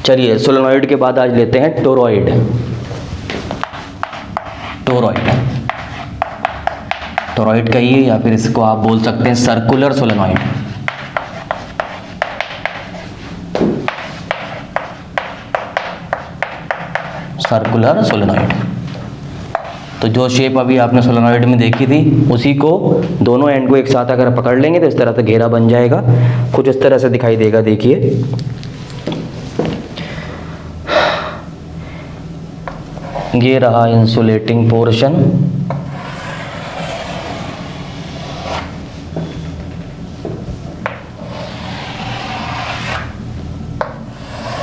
चलिए सोलेनॉइड के बाद आज लेते हैं टोरॉइड। टोरॉइड कहिए या फिर इसको आप बोल सकते हैं सर्कुलर सोलेनॉइड। सर्कुलर सोलेनॉइड, तो जो शेप अभी आपने सोलेनॉइड में देखी थी उसी को दोनों एंड को एक साथ अगर पकड़ लेंगे तो इस तरह से घेरा बन जाएगा, कुछ इस तरह से दिखाई देगा। देखिए ये रहा इंसुलेटिंग पोर्शन,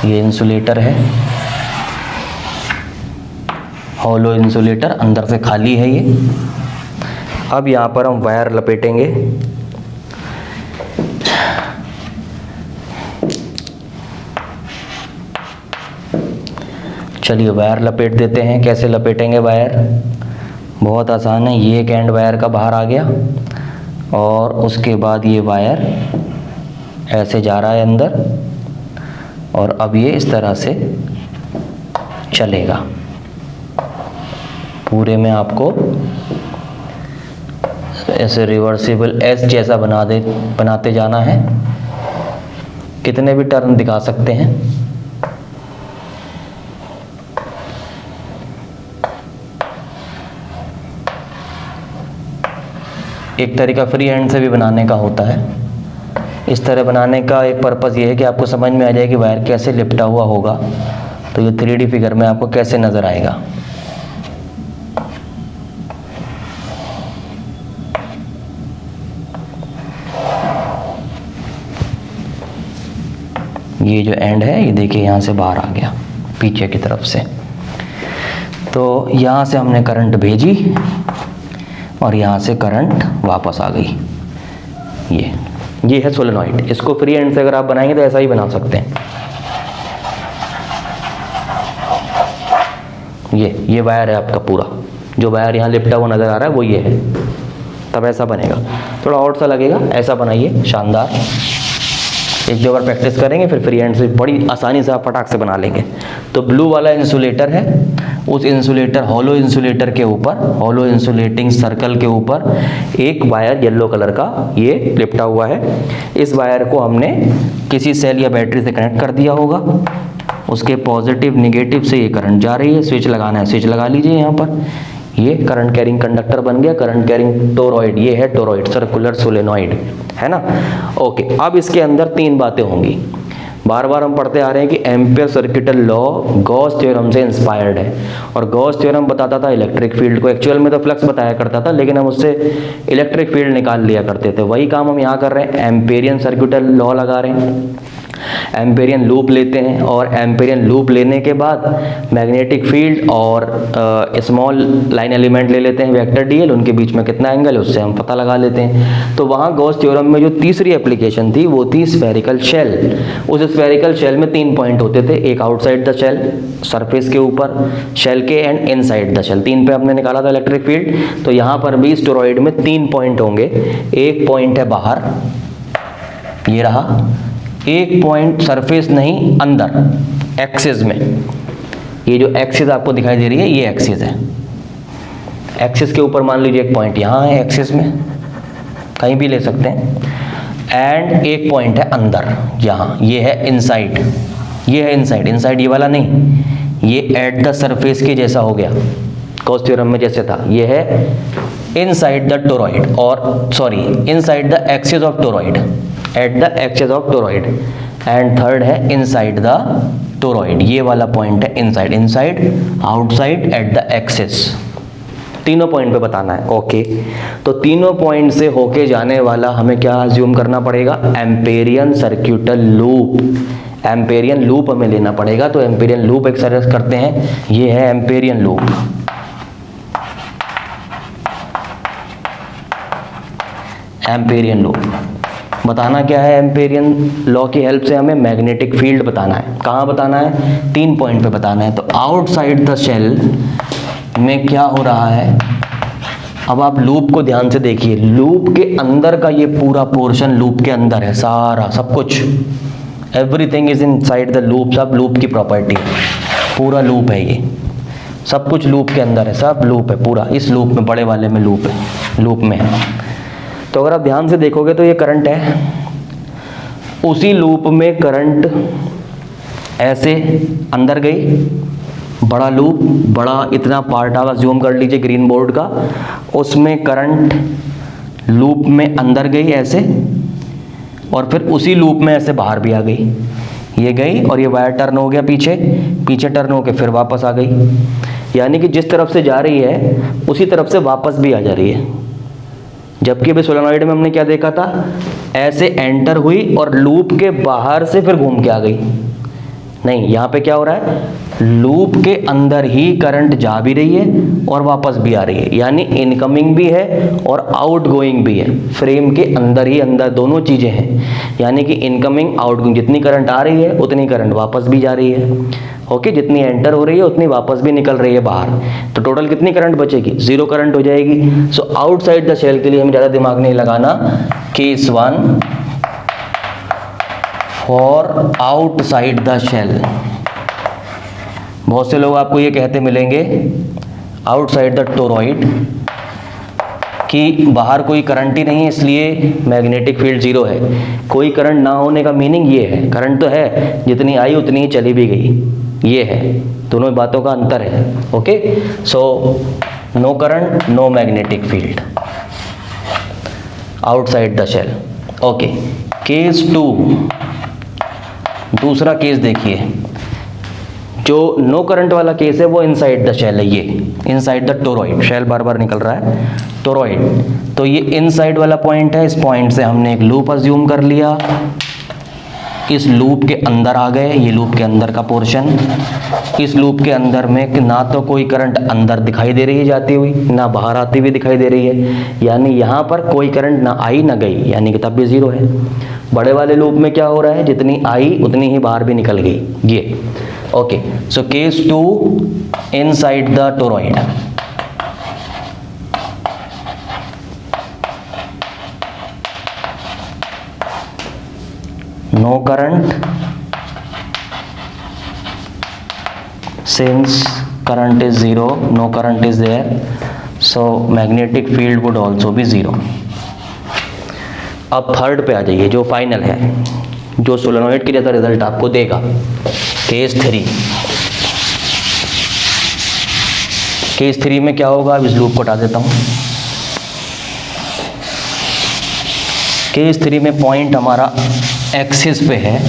ये इंसुलेटर है, हॉलो इंसुलेटर, अंदर से खाली है ये। अब यहाँ पर हम वायर लपेटेंगे। चलिए वायर लपेट देते हैं। कैसे लपेटेंगे वायर? बहुत आसान है। ये एक एंड वायर का बाहर आ गया और उसके बाद ये वायर ऐसे जा रहा है अंदर और अब ये इस तरह से चलेगा। पूरे में आपको ऐसे रिवर्सिबल एस जैसा बनाते जाना है। कितने भी टर्न दिखा सकते हैं। एक तरीका फ्री हैंड से भी बनाने का होता है। इस तरह बनाने का एक पर्पज़ ये है कि आपको समझ में आ जाए कि वायर कैसे लिपटा हुआ होगा, तो ये 3D फिगर में आपको कैसे नज़र आएगा। ये जो एंड है ये देखिए यहाँ से बाहर आ गया पीछे की तरफ से, तो यहाँ से हमने करंट भेजी और यहाँ से करंट वापस आ गई। ये है सोलेनॉइड। इसको फ्री हैंड से अगर आप बनाएंगे तो ऐसा ही बना सकते हैं। ये वायर है आपका पूरा, जो वायर यहाँ लिपटा हुआ नज़र आ रहा है वो ये है, तब ऐसा बनेगा। थोड़ा और सा लगेगा, ऐसा बनाइए, शानदार। एक दो बार प्रैक्टिस करेंगे फिर फ्री हैंड से बड़ी आसानी से आप फटाक से बना लेंगे। तो ब्लू वाला इंसुलेटर है, उस इंसुलेटर हॉलो इंसुलेटर के ऊपर, हॉलो इंसुलेटिंग सर्कल के ऊपर एक वायर येलो कलर का ये लिपटा हुआ है। इस वायर को हमने किसी सेल या बैटरी से कनेक्ट कर दिया होगा। उसके पॉजिटिव निगेटिव से ये करंट जा रही है। स्विच लगाना है, स्विच लगा लीजिए यहाँ पर। ये करंट कैरिंग कंडक्टर बन गया, करंट कैरिंग टोरॉइड। ये है टोरॉइड, सर्कुलर सोलेनॉइड, है ना। ओके, अब इसके अंदर 3 बातें होंगी। बार बार हम पढ़ते आ रहे हैं कि ampere circuital law Gauss theorem से इंस्पायर्ड है, और गॉस थ्योरम बताता था इलेक्ट्रिक फील्ड को। एक्चुअल में तो फ्लक्स बताया करता था, लेकिन हम उससे इलेक्ट्रिक फील्ड निकाल लिया करते थे। वही काम हम यहाँ कर रहे हैं, एम्पियरियन सर्किटल लॉ लगा रहे हैं। एम्पेरियन लूप लेते हैं और एम्पेरियन लूप लेने के बाद मैग्नेटिक फील्ड और स्मॉल लाइन एलिमेंट ले लेते हैं, वेक्टर डीएल, उनके बीच में कितना एंगल है उससे हम पता लगा लेते हैं। तो वहाँ गॉस थ्योरम में जो तीसरी एप्लीकेशन थी वो थी स्फेरिकल शेल। उस स्फेरिकल शेल में 3 पॉइंट होते थे, एक आउटसाइड द शेल, सरफेस के ऊपर शेल के, एंड इनसाइड द शेल। 3 पे हमने निकाला था इलेक्ट्रिक फील्ड। तो यहाँ पर भी टोरॉइड में 3 पॉइंट होंगे। एक पॉइंट है बाहर, ये रहा। एक पॉइंट सरफेस नहीं, अंदर एक्सिस में। ये जो एक्सिस आपको दिखाई दे रही है ये एक्सिस है। एक्सिस के ऊपर मान लीजिए एक पॉइंट यहाँ है, एक्सिस में कहीं भी ले सकते हैं। एंड एक पॉइंट है अंदर, यहाँ, ये है इनसाइड। ये है इनसाइड, इनसाइड ये वाला नहीं, ये एट द सरफेस के जैसा हो गया, गॉस थ्योरम में जैसे था। ये है इनसाइड द टोरॉइड, और sorry inside the axis of toroid, at the axis of toroid. And third है इनसाइड द टोरॉइड, ये वाला पॉइंट है inside. Inside, outside, at the axis, तीनों पॉइंट पे बताना है। ओके, तो तीनों पॉइंट से होके जाने वाला हमें क्या अज्यूम करना पड़ेगा? Amperian सर्क्यूटल loop. एम्पेरियन लूप हमें लेना पड़ेगा। तो एम्पेरियन लूप एक सर्च करते हैं, ये है एम्पेरियन लूप। एम्पेरियन लूप बताना क्या है? एम्पेरियन लॉ की हेल्प से हमें मैग्नेटिक फील्ड बताना है। कहाँ बताना है? 3 पॉइंट पे बताना है। तो आउटसाइड द शेल में क्या हो रहा है? अब आप लूप को ध्यान से देखिए, लूप के अंदर का ये पूरा पोर्शन लूप के अंदर है, सारा सब कुछ, everything is in side the loop, सब लूप की प्रॉपर्टी, पूरा लूप है ये, सब कुछ लूप के अंदर है, सब लूप है पूरा, इस लूप में, बड़े वाले में लूप है, लूप में है। तो अगर आप ध्यान से देखोगे तो ये करंट है, उसी लूप में करंट ऐसे अंदर गई, बड़ा लूप, बड़ा इतना पार्ट आप जूम कर लीजिए ग्रीन बोर्ड का, उसमें करंट लूप में अंदर गई ऐसे, और फिर उसी लूप में ऐसे बाहर भी आ गई, ये गई और ये वायर टर्न हो गया पीछे, पीछे टर्न होके फिर वापस आ गई, यानी कि जिस तरफ से जा रही है उसी तरफ से वापस भी आ जा रही है। जबकि अभी सोलेनॉइड में हमने क्या देखा था, ऐसे एंटर हुई और लूप के बाहर से फिर घूम के आ गई। नहीं, यहाँ पे क्या हो रहा है, लूप के अंदर ही करंट जा भी रही है और वापस भी आ रही है, यानी इनकमिंग भी है और आउटगोइंग भी है, फ्रेम के अंदर ही अंदर दोनों चीज़ें हैं, यानी कि इनकमिंग आउटगोइंग, जितनी करंट आ रही है उतनी करंट वापस भी जा रही है। ओके, जितनी एंटर हो रही है उतनी वापस भी निकल रही है बाहर, तो टोटल कितनी करंट बचेगी, 0 करंट हो जाएगी। सो आउटसाइड द शेल के लिए हमें ज़्यादा दिमाग नहीं लगाना, case 1 for outside the shell. बहुत से लोग आपको ये कहते मिलेंगे आउटसाइड द टोरॉइड कि बाहर कोई करंट ही नहीं है इसलिए मैग्नेटिक फील्ड 0 है। कोई करंट ना होने का मीनिंग ये है, करंट तो है, जितनी आई उतनी ही चली भी गई, ये है, दोनों बातों का अंतर है। Okay, so no current, no magnetic field outside the shell. Okay, case 2, दूसरा केस देखिए, जो नो करंट वाला केस है वो इनसाइड द शेल है, ये इनसाइड द टोरॉइड, शेल बार बार निकल रहा है, टोरॉइड, तो ये इनसाइड वाला पॉइंट है, इस पॉइंट से हमने एक लूप अज्यूम कर लिया, इस लूप के अंदर आ गए, ये लूप के अंदर का पोर्शन, इस लूप के अंदर में ना तो कोई करंट अंदर दिखाई दे रही है जाती हुई, ना बाहर आती हुई दिखाई दे रही है, यानी यहाँ पर कोई करंट ना आई ना गई, यानी कि तब भी 0 है। बड़े वाले लूप में क्या हो रहा है, जितनी आई उतनी ही बाहर भी निकल गई, ये। Okay, so case 2 inside the toroid, no current, since current is 0, no current is there, so magnetic field would also be 0। अब थर्ड पे आ जाइए, जो फाइनल है, जो सोलेनॉइड के जैसा रिजल्ट आपको देगा, केस 3। केस 3 में क्या होगा, अब इस लूप को हटा देता हूं। केस 3 में पॉइंट हमारा एक्सिस पे है,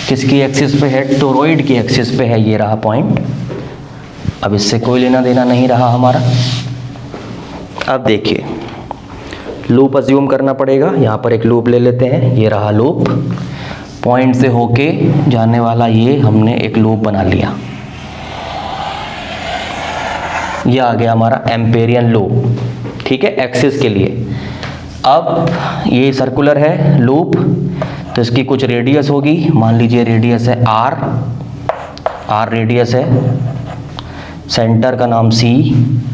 किसकी एक्सिस पे है, टोरॉइड की एक्सिस पे है, ये रहा पॉइंट। अब इससे कोई लेना देना नहीं रहा हमारा। अब देखिए, लूप अज्यूम करना पड़ेगा, यहाँ पर एक लूप ले लेते हैं, ये रहा लूप, पॉइंट से होके जाने वाला ये हमने एक लूप बना लिया, ये आ गया हमारा एम्पेरियन लूप, ठीक है, एक्सिस के लिए। अब ये सर्कुलर है लूप, तो इसकी कुछ रेडियस होगी, मान लीजिए रेडियस है r रेडियस है, सेंटर का नाम C,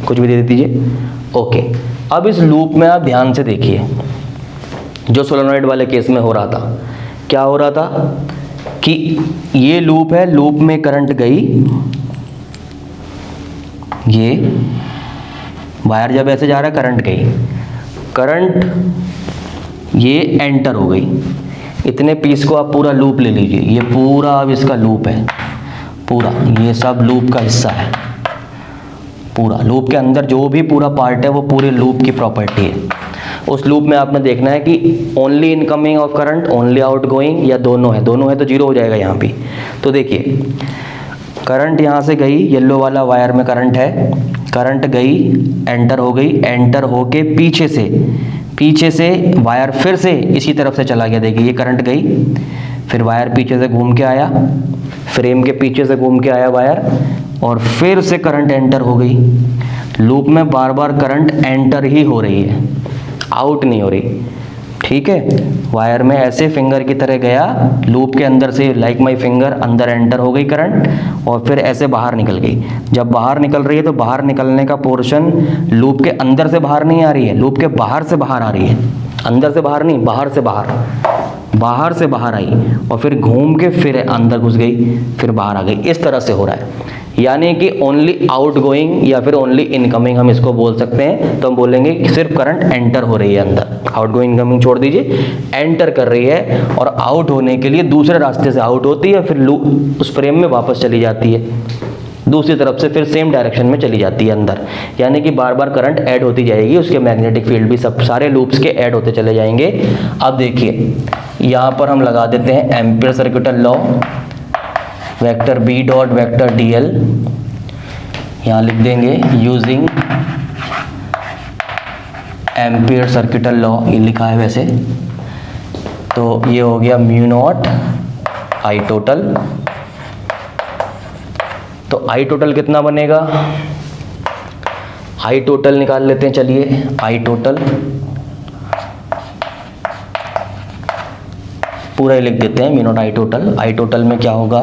कुछ भी दे दीजिए। ओके, अब इस लूप में आप ध्यान से देखिए, जो सोलेनॉइड वाले केस में हो रहा था, क्या हो रहा था कि ये लूप है, लूप में करंट गई, ये वायर जब ऐसे जा रहा है करंट गई, करंट ये एंटर हो गई, इतने पीस को आप पूरा लूप ले लीजिए, ये पूरा अब इसका लूप है, पूरा ये सब लूप का हिस्सा है, पूरा लूप के अंदर जो भी पूरा पार्ट है वो पूरे लूप की प्रॉपर्टी है। उस लूप में आपने देखना है कि only incoming of current, only out going, या दोनों है, दोनों है तो 0 हो जाएगा यहाँ भी। तो देखिए, करंट यहाँ से गई, येलो वाला वायर में करंट है, करंट गई, एंटर हो गई, एंटर होके पीछे से वायर फिर से इसी तरफ से चला गया। देखिए, ये करंट गई, फिर वायर पीछे से घूम के आया, फ्रेम के पीछे से घूम के आया वायर, और फिर से करंट एंटर हो गई। लूप में बार बार करंट एंटर ही हो रही है, आउट नहीं हो रही, ठीक है। वायर में ऐसे फिंगर की तरह गया, लूप के अंदर से लाइक माई फिंगर अंदर एंटर हो गई करंट, और फिर ऐसे बाहर निकल गई। जब बाहर निकल रही है तो बाहर निकलने का पोर्शन लूप के अंदर से बाहर नहीं आ रही है, लूप के बाहर से बाहर आ रही है। अंदर से बाहर नहीं, बाहर से बाहर, बाहर से बाहर आई और फिर घूम के फिर अंदर घुस गई, फिर बाहर आ गई। इस तरह से हो रहा है, यानी कि ओनली आउटगोइंग या फिर ओनली इनकमिंग हम इसको बोल सकते हैं। तो हम बोलेंगे कि सिर्फ करंट एंटर हो रही है अंदर, आउटगोइंग इनकमिंग छोड़ दीजिए, एंटर कर रही है और आउट होने के लिए दूसरे रास्ते से आउट होती है, फिर लूप उस फ्रेम में वापस चली जाती है, दूसरी तरफ से फिर सेम डायरेक्शन में चली जाती है अंदर। यानी कि बार बार करंट ऐड होती जाएगी, उसके मैग्नेटिक फील्ड भी सब सारे लूप्स के ऐड होते चले जाएंगे। अब देखिए यहाँ पर हम लगा देते हैं ampere circuital law, vector B dot vector D L, यहाँ लिख देंगे यूजिंग एम्पियर सर्किटल लॉ, ये लिखा है वैसे। तो ये हो गया म्यू नॉट आई टोटल। तो आई टोटल कितना बनेगा, आई टोटल निकाल लेते हैं, चलिए आई टोटल पूरा ही लिख देते हैं, mu not I total. I total में क्या होगा,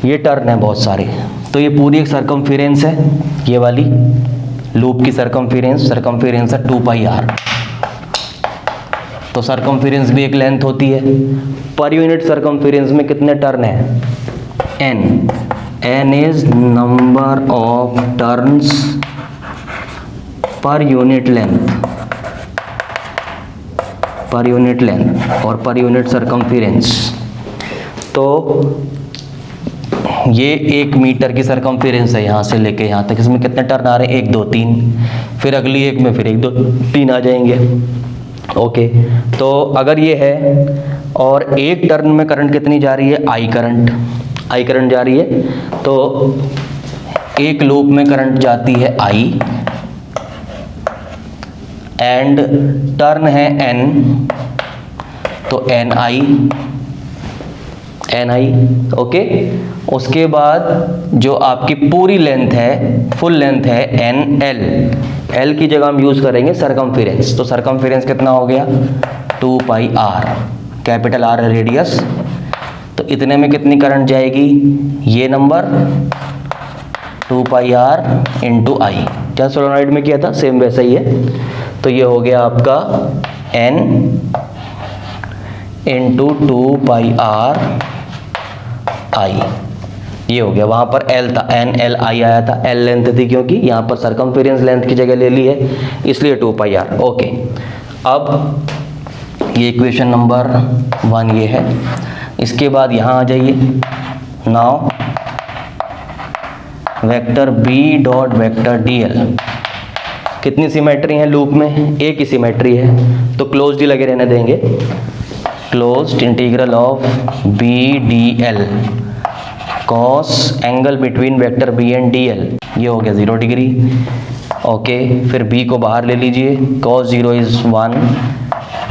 ये टर्न है बहुत सारे, तो ये पूरी एक सरकमफेरेंस है, ये वाली लूप की सरकमफेरेंस है 2 पाई आर। तो सरकमफेरेंस भी एक लेंथ होती है। पर यूनिट सरकमफेरेंस में कितने टर्न है, n is number of turns per unit length, per unit length और पर यूनिट सरकमफेरेंस। तो ये 1 मीटर की सरकमफेरेंस है यहाँ से लेके यहाँ तक, इसमें कितने टर्न आ रहे हैं, 1 2 3, फिर अगली एक में फिर 1 2 3 आ जाएंगे। ओके, तो अगर ये है और एक टर्न में करंट कितनी जा रही है, आई करंट जा रही है, तो एक लूप में करंट जाती है आई एंड टर्न है n, तो एन आई। ओके, उसके बाद जो आपकी पूरी लेंथ है, फुल लेंथ है एन एल की जगह हम यूज करेंगे सरकमफेरेंस। तो सरकमफेरेंस कितना हो गया, 2 पाई आर, कैपिटल आर है रेडियस। तो इतने में कितनी करंट जाएगी, ये नंबर 2 पाई आर इंटू आई, क्या सोलेनॉइड में किया था सेम वैसा ही है। तो ये हो गया आपका n इंटू 2 पाई आर आई, ये हो गया। वहां पर L था, N L I आया था, L लेंथ थी क्योंकि यहाँ पर सरकमफेरेंस लेंथ की जगह ले ली है, इसलिए 2 पाई आर। ओके, अब ये इक्वेशन नंबर 1 ये है। इसके बाद यहाँ आ जाइए, now vector B dot vector DL, कितनी सिमेट्री है लूप में, एक ही सिमेट्री है, तो क्लोज्ड ही लगे रहने देंगे। Closed integral of B D L cos angle between vector B and D L, ये हो गया 0 डिग्री। ओके, फिर बी को बाहर ले लीजिए, कॉस 0 इज 1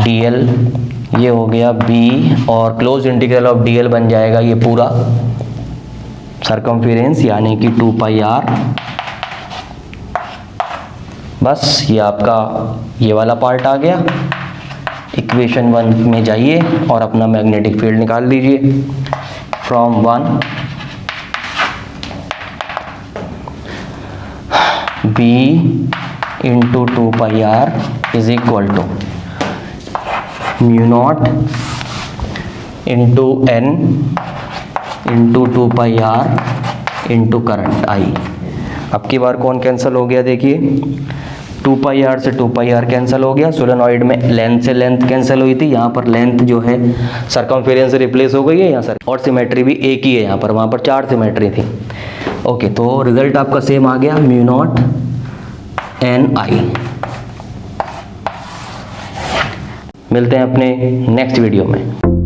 डी एल, ये हो गया बी, और close integral of D L बन जाएगा ये पूरा सरकमफेरेंस, यानी कि 2 पाई आर। बस ये आपका ये वाला पार्ट आ गया। इक्वेशन 1 में जाइए और अपना मैग्नेटिक फील्ड निकाल लीजिए। From 1 B into 2 pi r is equal to mu naught into n into 2 pi r into current I. अब की बार कौन कैंसिल हो गया, देखिए 2 पाई आर से 2 पाई आर कैंसिल हो गया। सोलेनॉइड में लेंथ से लेंथ कैंसिल हुई थी, यहाँ पर लेंथ जो है सरकमफेरेंस से रिप्लेस हो गई है यहाँ सर, और सिमेट्री भी एक ही है यहाँ पर, वहाँ पर 4 सिमेट्री थी। ओके, तो रिजल्ट आपका सेम आ गया, म्यू नॉट एन आई। मिलते हैं अपने नेक्स्ट वीडियो में।